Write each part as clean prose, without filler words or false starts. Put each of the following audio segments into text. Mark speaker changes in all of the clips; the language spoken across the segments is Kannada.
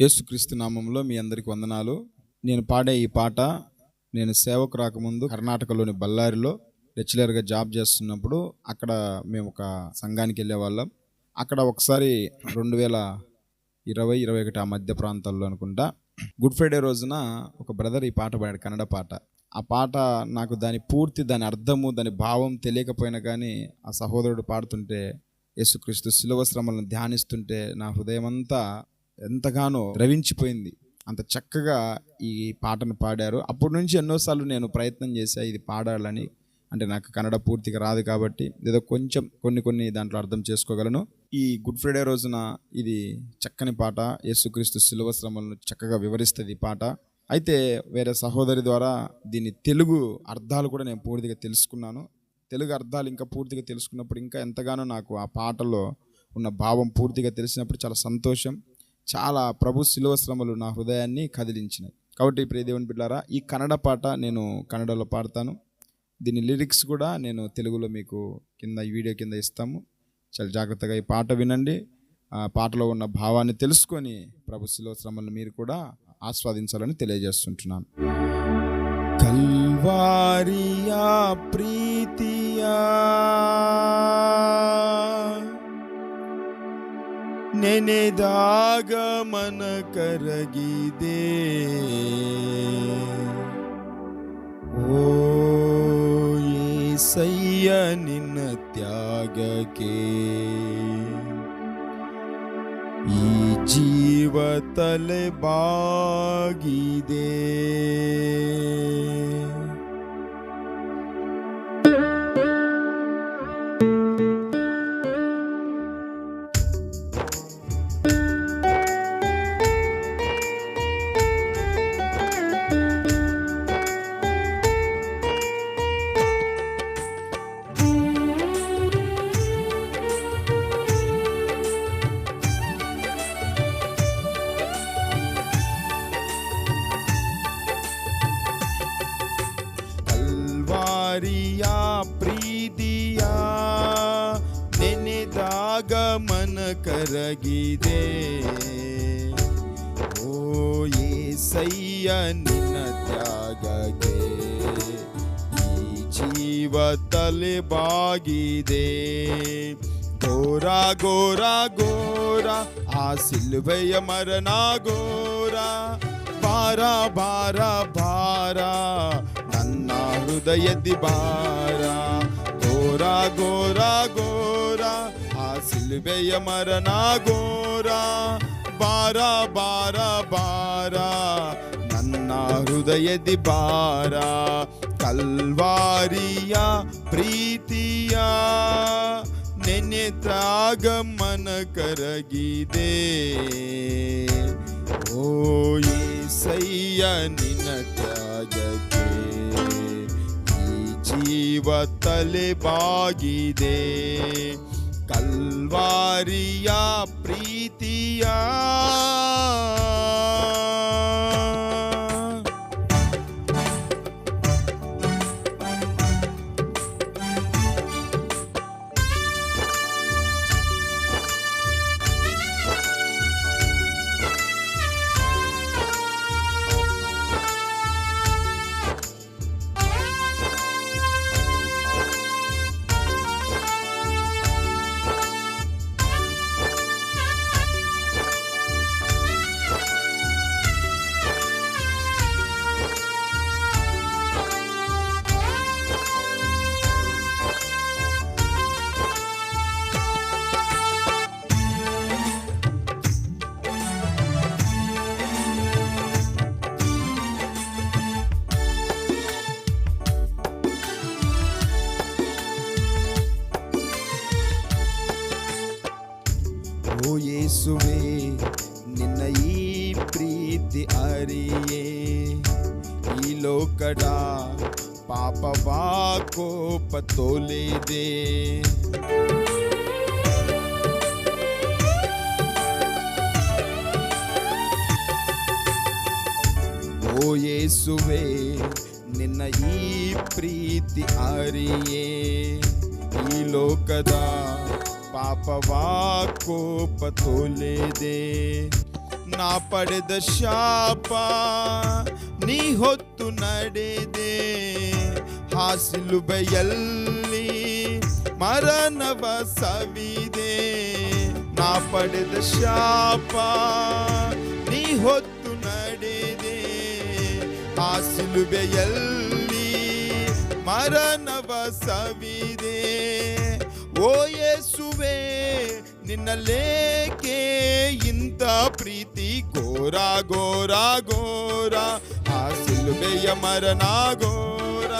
Speaker 1: యేసుక్రీస్తు నామంలో మీ అందరికి వందనాలు. నేను పాడే ఈ పాట నేను సేవకు రాకముందు కర్ణాటకలోని బళ్ళారిలో లెక్చరర్గా జాబ్ చేస్తున్నప్పుడు అక్కడ మేము ఒక సంఘానికి వెళ్ళేవాళ్ళం. అక్కడ ఒకసారి 2020-21 ఆ మధ్య ప్రాంతాల్లో అనుకుంటా గుడ్ ఫ్రైడే రోజున ఒక బ్రదర్ ఈ పాట పాడాడు, కన్నడ పాట. ఆ పాట నాకు దాని అర్థము దాని భావం తెలియకపోయినా కానీ ఆ సహోదరుడు పాడుతుంటే, యేసుక్రీస్తు శిలువ శ్రమలను ధ్యానిస్తుంటే నా హృదయం అంతా ఎంతగానో ద్రవించిపోయింది. అంత చక్కగా ఈ పాటను పాడారు. అప్పటి నుంచి ఎన్నోసార్లు నేను ప్రయత్నం చేశా ఇది పాడాలని. అంటే నాకు కన్నడ పూర్తిగా రాదు కాబట్టి ఏదో కొంచెం కొన్ని దాంట్లో అర్థం చేసుకోగలను. ఈ గుడ్ ఫ్రైడే రోజున ఇది చక్కని పాట, యేసుక్రీస్తు శిలువ శ్రమలను చక్కగా వివరిస్తుంది ఈ పాట. అయితే వేరే సహోదరి ద్వారా దీని తెలుగు అర్థాలు కూడా నేను పూర్తిగా తెలుసుకున్నాను. తెలుగు అర్థాలు ఇంకా పూర్తిగా తెలుసుకున్నప్పుడు ఇంకా ఎంతగానో నాకు ఆ పాటలో ఉన్న భావం పూర్తిగా తెలిసినప్పుడు చాలా సంతోషం. చాలా ప్రభు శిలువ శ్రమలు నా హృదయాన్ని కదిలించినాయి. కాబట్టి ప్రియ దేవుని బిడ్డలారా, ఈ కన్నడ పాట నేను కన్నడలో పాడతాను. దీని లిరిక్స్ కూడా నేను తెలుగులో మీకు ఈ వీడియో కింద ఇస్తాము. చాలా జాగ్రత్తగా ఈ పాట వినండి. ఆ పాటలో ఉన్న భావాన్ని తెలుసుకొని ప్రభు శిలువ శ్రమలను మీరు కూడా ఆస్వాదించాలని తెలియజేస్తుంటున్నాను. కల్వారియా ప్రీతియా ನೆನೆದಾಗ ಮನ ಕರಗಿದೆ, ಓ యేసయ్య ನಿನ್ನ ತ್ಯಾಗಕ್ಕೆ ಈ ಜೀವ ತಲೆ ಬಾಗಿದೆ. ಕಲ್ವಾರಿಯ ಪ್ರೀತಿಯ ನೆನೆದಾಗ ಮನ ಕರಗಿದೆ, ಓ యేసయ్ಯ ನಿನ್ನ ತ್ಯಾಗಕ್ಕೆ ಈ ಜೀವ ತಲೆ ಬಾಗಿದೆ. ಘೋರ ಘೋರ ಘೋರ ಆ ಸಿಲುಬೆಯ ಮರಣ ಘೋರ, ಭಾರ ಭಾರ ಭಾರ ನನ್ನ ಹೃದಯದಿ ಭಾರ. ಘೋರ ಘೋರ ಘೋರ ಆ ಸಿಲುಬೆಯ ಮರಣ ಘೋರ, ಭಾರ ಭಾರ ಭಾರ ನನ್ನ ಹೃದಯದಿ ಭಾರ. ಕಲ್ವಾರಿಯ ಪ್ರೀತಿಯ ನೆನೆದಾಗ ಮನ ಕರಗಿದೆ, ಓ యేసయ్య ನಿನ್ನ ತ್ಯಾಗಕ್ಕೆ ಈ ಜೀವ ತಲೆ ಬಾಗಿದೆ. ಕಲ್ವಾರಿಯ ಪ್ರೀತಿಯ ಓ ಯೇಸುವೇ ನಿನ್ನ ಈ ಪ್ರೀತಿ ಅರಿಯೇ, ಈ ಲೋಕದ ಪಾಪವ ಕೋಪ ತೊಳೆದೆ. ಓ ಯೇಸುವೇ ನಿನ್ನ ಈ ಪ್ರೀತಿ ಅರಿಯೇ, ಈ ಲೋಕದ ಪಾಪವ ಕೋಪ ತೊಳೆದೆ. ನಾ ಪಡೆದ ಶಾಪ ನೀ ಹೊತ್ತು ನಡೆದೆ, ಆ ಸಿಲುಬೆಯಲ್ಲಿ ಮರಣವ ಸವಿದೆ. ನಾ ಪಡೆದ ಶಾಪ ನೀ ಹೊತ್ತು ನಡೆದೆ, ಆ ಸಿಲುಬೆಯಲ್ಲಿ ಮರಣವ ಸವಿದೆ. ಓ ಯೇಸುವೆ, ನಿನ್ನಲ್ಲೇಕೆ ಇಂಥ ಪ್ರೀತಿ ಘೋರ ಘೋರ ಘೋರ, ಆ ಸಿಲುಬೆಯ ಮರಣ ಘೋರ.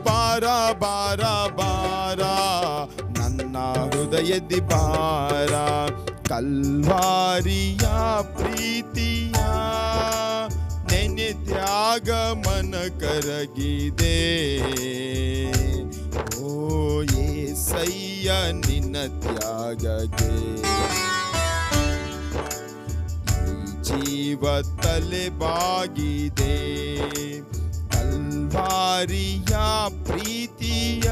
Speaker 1: ಬಾರ ಬಾರ ಬಾರ ನನ್ನ ಹೃದಯದಿ ಬಾರ, ಕಲ್ವಾರಿಯ ಪ್ರೀತಿಯ ನೆನೆದ್ಯಾಗ ಮನ ಕರಗಿದೆ. ಓ ಯೇಸಯ್ಯ ನಿನ್ನ ತ್ಯಾಗಕ್ಕೆ ಈ ಜೀವ ತಲೆ ಬಾಗಿದೆ, ಕಲ್ವಾರಿಯ ಪ್ರೀತಿಯ.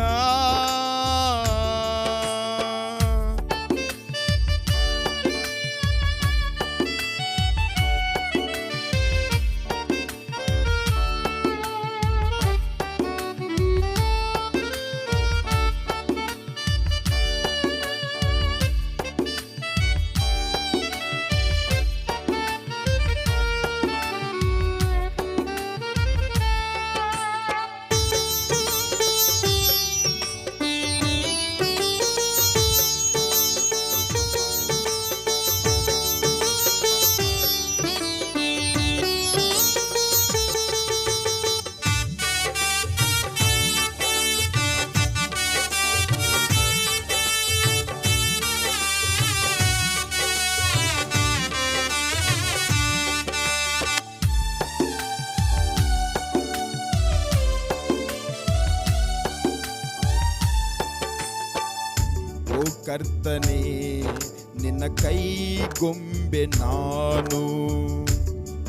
Speaker 1: ಓ ಕರ್ತನೇ, ನಿನ್ನ ಕೈಗೊಂಬೆ ನಾನು,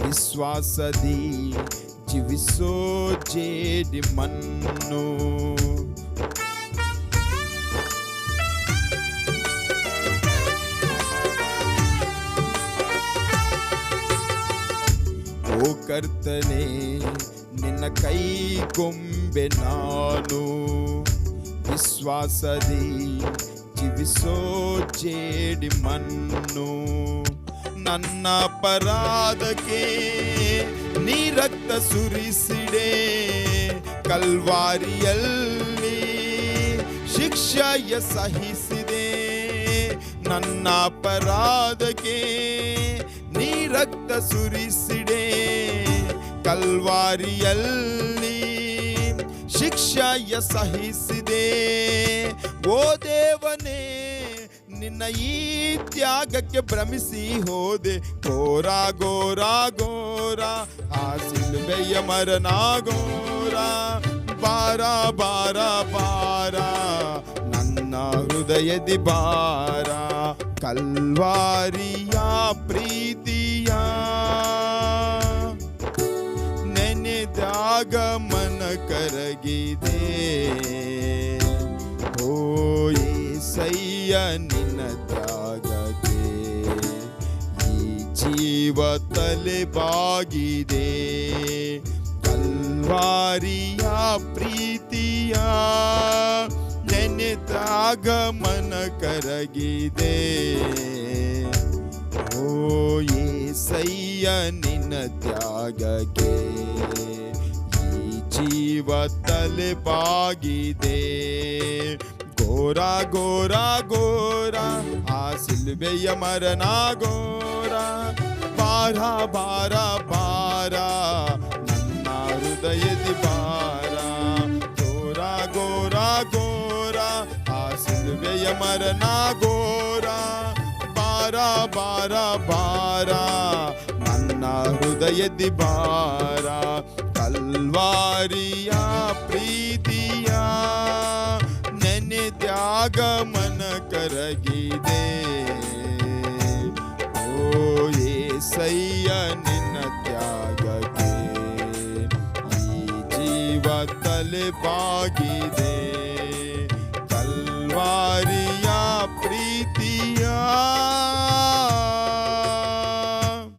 Speaker 1: ವಿಶ್ವಾಸದಿ ಜೀವಿಸೋ ಜೇಡಿ ಮಣ್ಣು. ಓ ಕರ್ತನೇ, ನಿನ್ನ ಕೈಗೊಂಬೆ ನಾನು, ವಿಶ್ವಾಸದಿ ಜೀವಿಸೋ ಜೇಡಿ ಮಣ್ಣು. ನನ್ನ ಅಪರಾಧಕ್ಕೆ ನೀ ರಕ್ತ ಸುರಿಸಿಡೆ, ಕಲ್ವಾರಿಯಲ್ಲಿ ಶಿಕ್ಷೆಯ ಸಹಿಸಿದೆ. ನನ್ನ ಅಪರಾಧಕ್ಕೆ ನೀ ರಕ್ತ ಸುರಿಸಿಡೆ, ಕಲ್ವಾರಿಯಲ್ಲಿ ಶಿಕ್ಷೆಯ ಸಹಿಸಿದೆ. ಓ ದೇವನೇ, ನಿನ್ನ ಈ ತ್ಯಾಗಕ್ಕೆ ಭ್ರಮಿಸಿ ಹೋದೆ, ಘೋರ ಘೋರ ಘೋರ, ಆ ಸಿಲುಬೆಯ ಮರಣ ಘೋರ. ಬಾರ ಬಾರ ಬಾರ ನನ್ನ ಹೃದಯದಿ ಬಾರ, ಕಲ್ವಾರಿಯ ಪ್ರೀತಿಯ ನೆನೆದಾಗ ಮನ ಕರಗಿದೆ. ಓ ಯೇಸಯ್ಯ ನಿನ್ನ ತ್ಯಾಗಕ್ಕೆ ಈ ಜೀವ ತಲೆ ಬಾಗಿದೆ, ಕಲ್ವಾರಿಯ ಪ್ರೀತಿಯ ನೆನೆದಾಗ ಮನ ಕರಗಿದೆ. ಓ ಯೇಸಯ್ಯ ನಿನ್ನ ತ್ಯಾಗಕ್ಕೆ ಈ ಜೀವ ತಲೆ ಬಾಗಿದೆ. ಘೋರ ಘೋರ ಘೋರ, ಆ ಸಿಲುಬೆಯ ಮರಣ ಘೋರ. ಬಾರ ಬಾರ ಬಾರ ನನ್ನ ಹೃದಯದಿ ಬಾರ, ಘೋರ ಘೋರ ಘೋರ, ಆ ಸಿಲುಬೆಯ ಮರಣ ಘೋರ. ಬಾರ ಬಾರ ಬಾರ ನನ್ನ ಹೃದಯದಿ ಬಾರ, ಕಲ್ವಾರಿಯ ಪ್ರೀತಿಯ ನೆನೆದ್ಯಾಗ ಮನ ಕರಗಿದೆ. ಓ ಯೇಸಯ್ಯ ನಿನ್ನ ತ್ಯಾಗಕ್ಕೆ ಈ ಜೀವ ತಲೆ ಬಾಗಿದೆ, ಕಲ್ವಾರಿ